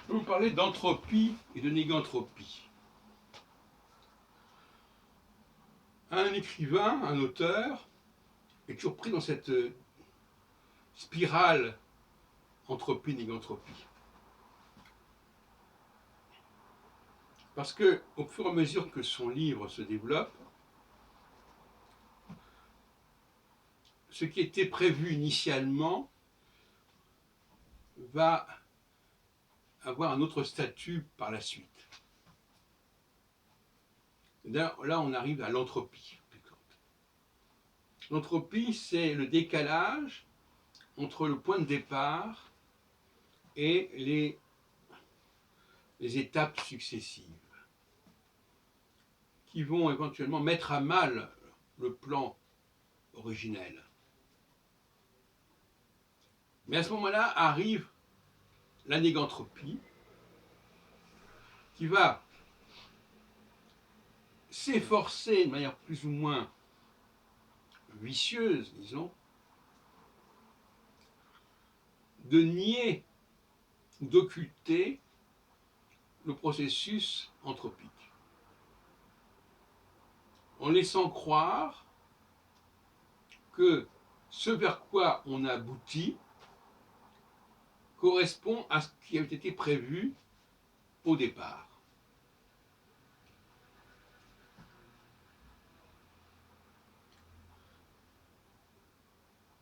Je vais vous parler d'entropie et de négantropie. Un écrivain, un auteur, est toujours pris dans cette spirale entropie-négantropie. Parce que, au fur et à mesure que son livre se développe, ce qui était prévu initialement va avoir un autre statut par la suite. Là, on arrive à l'entropie. L'entropie, c'est le décalage entre le point de départ et les étapes successives qui vont éventuellement mettre à mal le plan originel. Mais à ce moment-là arrive la négantropie qui va s'efforcer de manière plus ou moins vicieuse, disons, de nier ou d'occulter le processus anthropique, en laissant croire que ce vers quoi on aboutit correspond à ce qui avait été prévu au départ.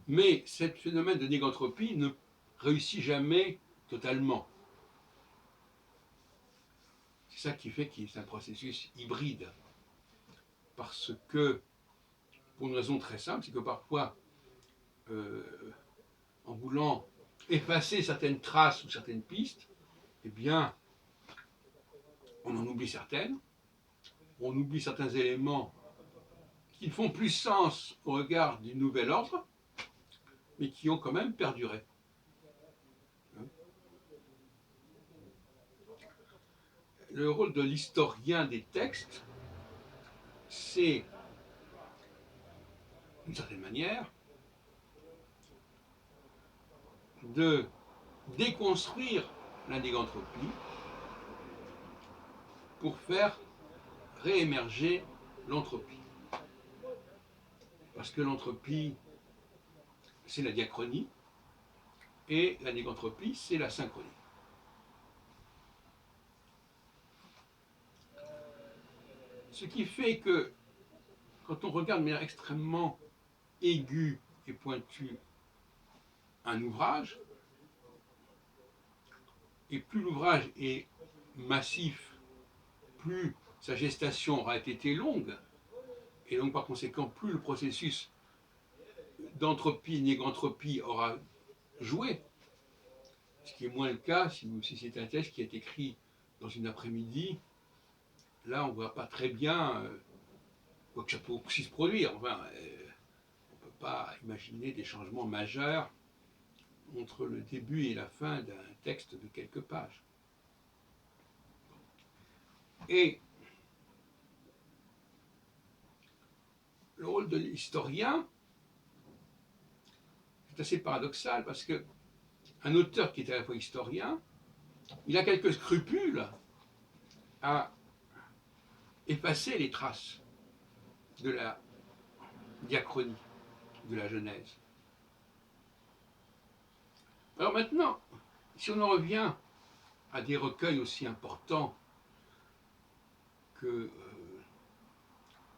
Mais ce phénomène de négantropie ne réussit jamais totalement. C'est ça qui fait qu'il est un processus hybride. Parce que, pour une raison très simple, c'est que parfois, en voulant effacer certaines traces ou certaines pistes, eh bien, on en oublie certaines, on oublie certains éléments qui ne font plus sens au regard du nouvel ordre, mais qui ont quand même perduré. Le rôle de l'historien des textes, c'est, d'une certaine manière, de déconstruire la négantropie pour faire réémerger l'entropie. Parce que l'entropie, c'est la diachronie, et la négantropie, c'est la synchronie. Ce qui fait que, quand on regarde de manière extrêmement aiguë et pointue un ouvrage, et plus l'ouvrage est massif, plus sa gestation aura été longue, et donc par conséquent, plus le processus d'entropie, négantropie aura joué, ce qui est moins le cas si c'est un texte qui est écrit dans une après-midi. Là, on ne voit pas très bien quoi que ça peut aussi se produire. Enfin, on ne peut pas imaginer des changements majeurs entre le début et la fin d'un texte de quelques pages. Et le rôle de l'historien, c'est assez paradoxal parce que un auteur qui est à la fois historien, il a quelques scrupules à effacer les traces de la diachronie, de la Genèse. Alors maintenant, si on en revient à des recueils aussi importants que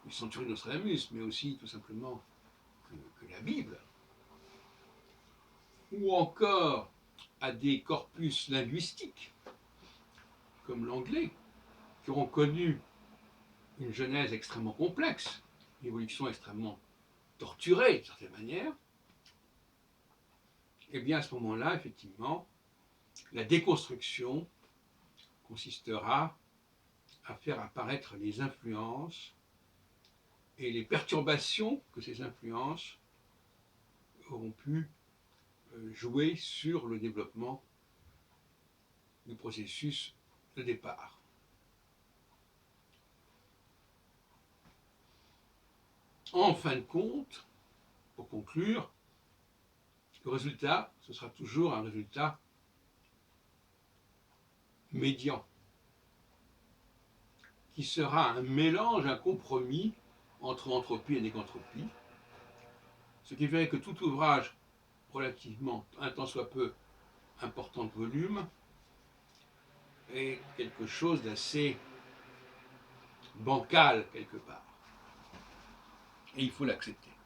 les Centuries Nostradamus, mais aussi tout simplement que la Bible, ou encore à des corpus linguistiques, comme l'anglais, qui auront connu une genèse extrêmement complexe, une évolution extrêmement torturée, d'une certaine manière, et bien à ce moment-là, effectivement, la déconstruction consistera à faire apparaître les influences et les perturbations que ces influences auront pu jouer sur le développement du processus de départ. En fin de compte, pour conclure, le résultat, ce sera toujours un résultat médian, qui sera un mélange, un compromis entre entropie et négantropie, ce qui ferait que tout ouvrage relativement, un tant soit peu, important de volume, est quelque chose d'assez bancal quelque part. Et il faut l'accepter.